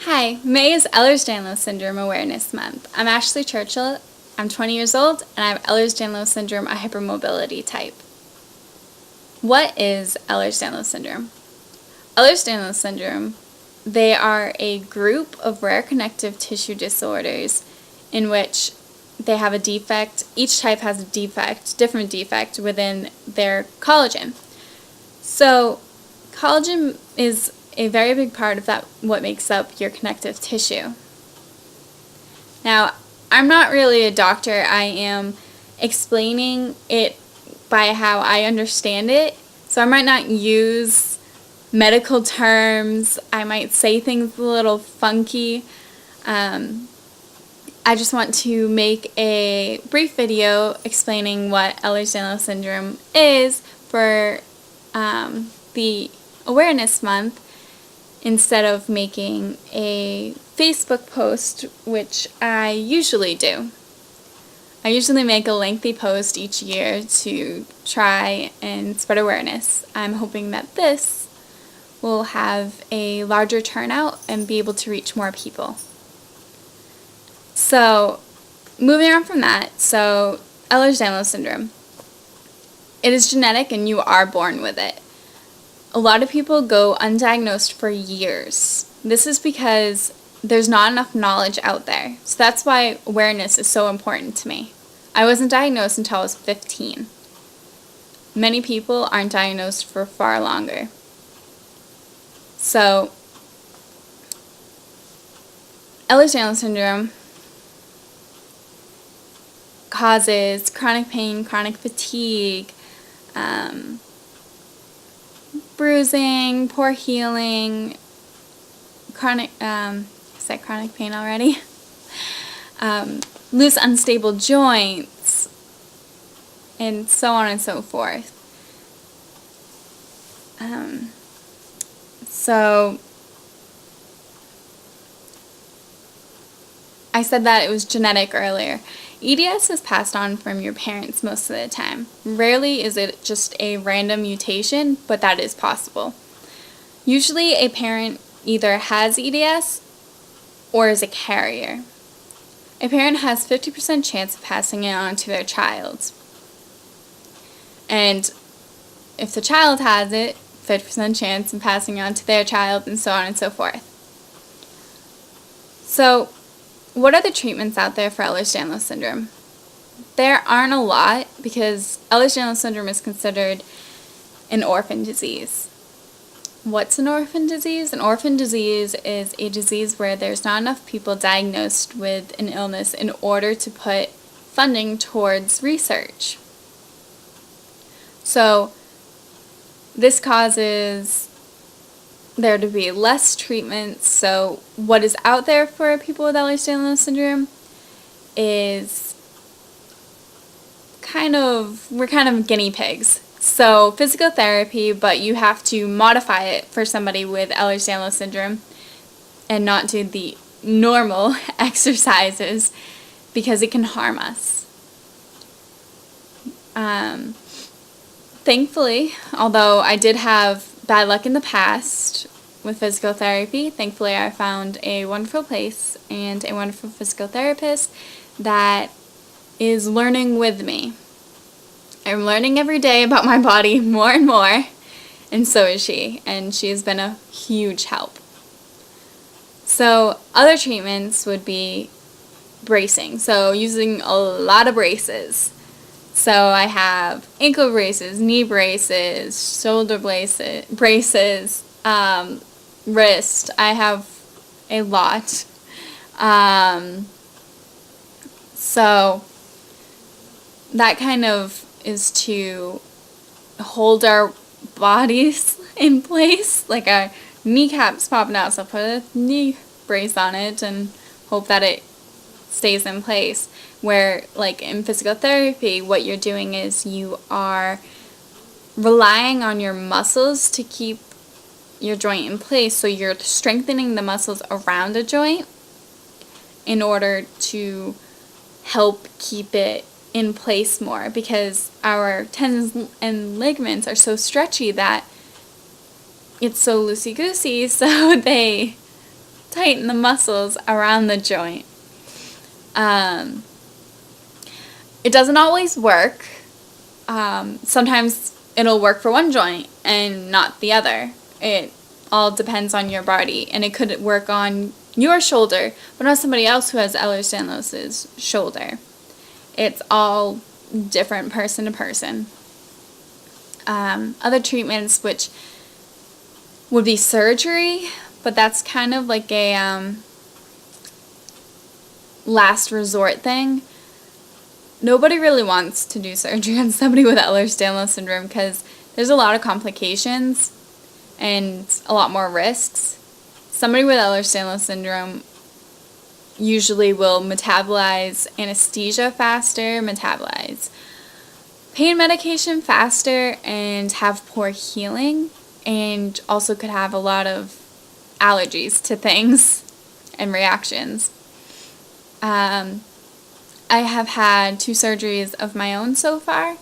Hi, May is Ehlers-Danlos Syndrome Awareness Month. I'm Ashley Churchill. I'm 20 years old, and I have Ehlers-Danlos Syndrome, a hypermobility type. What is Ehlers-Danlos Syndrome? Ehlers-Danlos Syndrome, they are a group of rare connective tissue disorders in which they have a defect. Each type has a defect, different defect within their collagen. So collagen is a very big part of what makes up your connective tissue. Now, I'm not really a doctor. I am explaining it by how I understand it. So I might not use medical terms. I might say things a little funky. I just want to make a brief video explaining what Ehlers-Danlos Syndrome is for the Awareness Month, instead of making a Facebook post, which I usually do. I usually make a lengthy post each year to try and spread awareness. I'm hoping that this will have a larger turnout and be able to reach more people. So, moving on from that, so Ehlers-Danlos Syndrome. It is genetic and you are born with it. A lot of people go undiagnosed for years. This is because there's not enough knowledge out there. So that's why awareness is so important to me. I wasn't diagnosed until I was 15. Many people aren't diagnosed for far longer. So, Ehlers-Danlos Syndrome causes chronic pain, chronic fatigue, bruising, poor healing, chronic pain already? Loose, unstable joints, and so on and so forth. So I said that it was genetic earlier. EDS is passed on from your parents most of the time. Rarely is it just a random mutation, but that is possible. Usually a parent either has EDS or is a carrier. A parent has 50% chance of passing it on to their child. And if the child has it, 50% chance of passing it on to their child, and so on and so forth. So, what are the treatments out there for Ehlers-Danlos Syndrome? There aren't a lot because Ehlers-Danlos Syndrome is considered an orphan disease. What's an orphan disease? An orphan disease is a disease where there's not enough people diagnosed with an illness in order to put funding towards research. So, this causes there to be less treatments. So what is out there for people with Ehlers-Danlos Syndrome is we're kind of guinea pigs. So physical therapy, but you have to modify it for somebody with Ehlers-Danlos Syndrome and not do the normal exercises because it can harm us. Thankfully, although I did have bad luck in the past with physical therapy, thankfully I found a wonderful place and a wonderful physical therapist that is learning with me. I'm learning every day about my body more and more, and so is she, and she has been a huge help. So other treatments would be bracing, so using a lot of braces. So I have ankle braces, knee braces, shoulder braces, wrist. I have a lot. So that kind of is to hold our bodies in place. Like our kneecaps popping out, so I put a knee brace on it and hope that it stays in place. Where, like in physical therapy, what you're doing is you are relying on your muscles to keep your joint in place. So you're strengthening the muscles around a joint in order to help keep it in place more, because our tendons and ligaments are so stretchy that it's so loosey-goosey, so they tighten the muscles around the joint. It doesn't always work. Sometimes it'll work for one joint and not the other. It all depends on your body, and it could work on your shoulder, but not somebody else who has Ehlers-Danlos' shoulder. It's all different person to person. Other treatments, which would be surgery, but that's kind of like a last resort thing. Nobody really wants to do surgery on somebody with Ehlers-Danlos syndrome because there's a lot of complications and a lot more risks. Somebody with Ehlers-Danlos syndrome usually will metabolize anesthesia faster, metabolize pain medication faster, and have poor healing, and also could have a lot of allergies to things and reactions. I have had 2 surgeries of my own so far,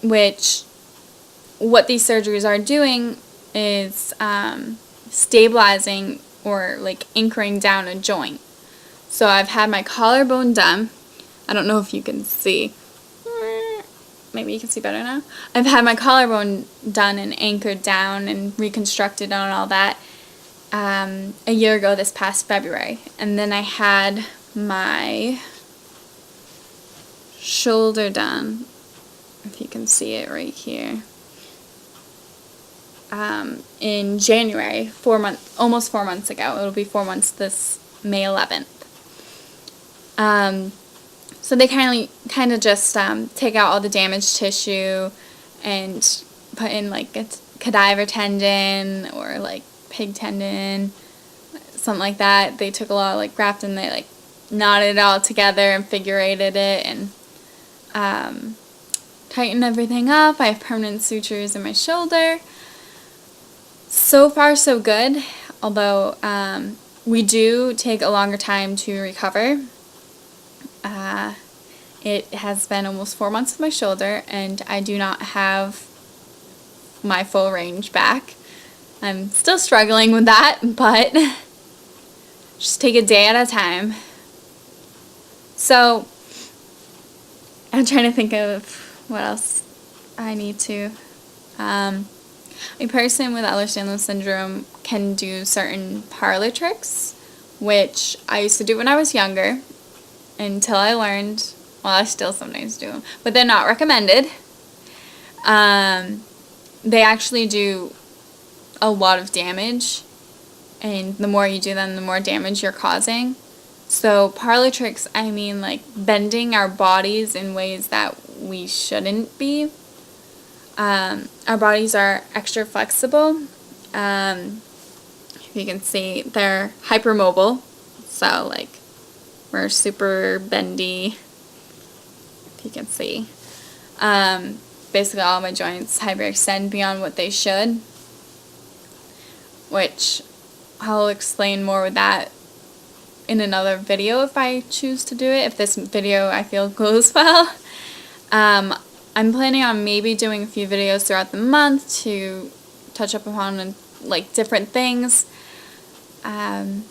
which what these surgeries are doing is stabilizing or like anchoring down a joint. So I've had my collarbone done. I don't know if you can see. Maybe you can see better now. I've had my collarbone done and anchored down and reconstructed and all that a year ago this past February. And then I had my shoulder done, if you can see it right here, in January, almost 4 months ago. It'll be 4 months this May 11th. So they kind of just take out all the damaged tissue and put in like a cadaver tendon or like pig tendon, something like that. They took a lot of like graft and they like knotted it all together and figurated it and tightened everything up. I have permanent sutures in my shoulder. So far so good, although we do take a longer time to recover. It has been almost 4 months with my shoulder, and I do not have my full range back. I'm still struggling with that, but just take a day at a time. So I'm trying to think of what else I need to. A person with Ehlers-Danlos syndrome can do certain parlor tricks, which I used to do when I was younger until I learned. Well, I still sometimes do them, but they're not recommended. They actually do a lot of damage, and the more you do them, the more damage you're causing. So parlor tricks, I mean like bending our bodies in ways that we shouldn't be. Our bodies are extra flexible. If you can see, they're hypermobile. So like we're super bendy. If you can see. Basically all my joints hyperextend beyond what they should, which I'll explain more with that in another video if I choose to do it, if this video I feel goes well. I'm planning on maybe doing a few videos throughout the month to touch up upon like different things. One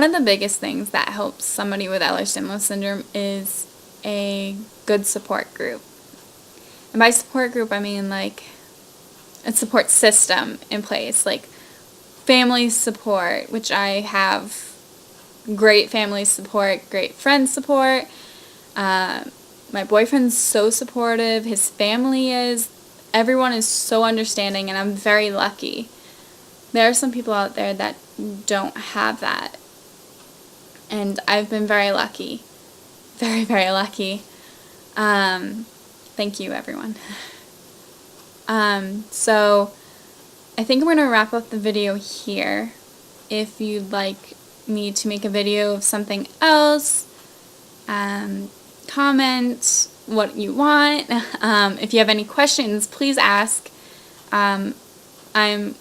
of the biggest things that helps somebody with Ehlers-Danlos syndrome is a good support group. And by support group, I mean like a support system in place, like family support, which I have great family support, great friend support. My boyfriend's so supportive, his family is, everyone is so understanding, and I'm very lucky. There are some people out there that don't have that, and I've been very lucky. Very, very lucky. Thank you, everyone. So I think I'm going to wrap up the video here. If you'd like me to make a video of something else, comment what you want. If you have any questions, please ask. I'm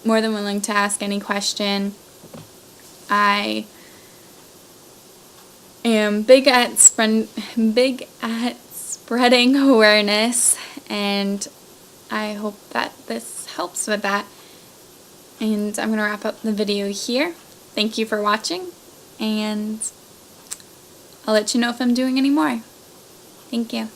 more than willing to ask any question. I am big at spreading awareness, and I hope that this helps with that. And I'm going to wrap up the video here. Thank you for watching, and I'll let you know if I'm doing any more. Thank you.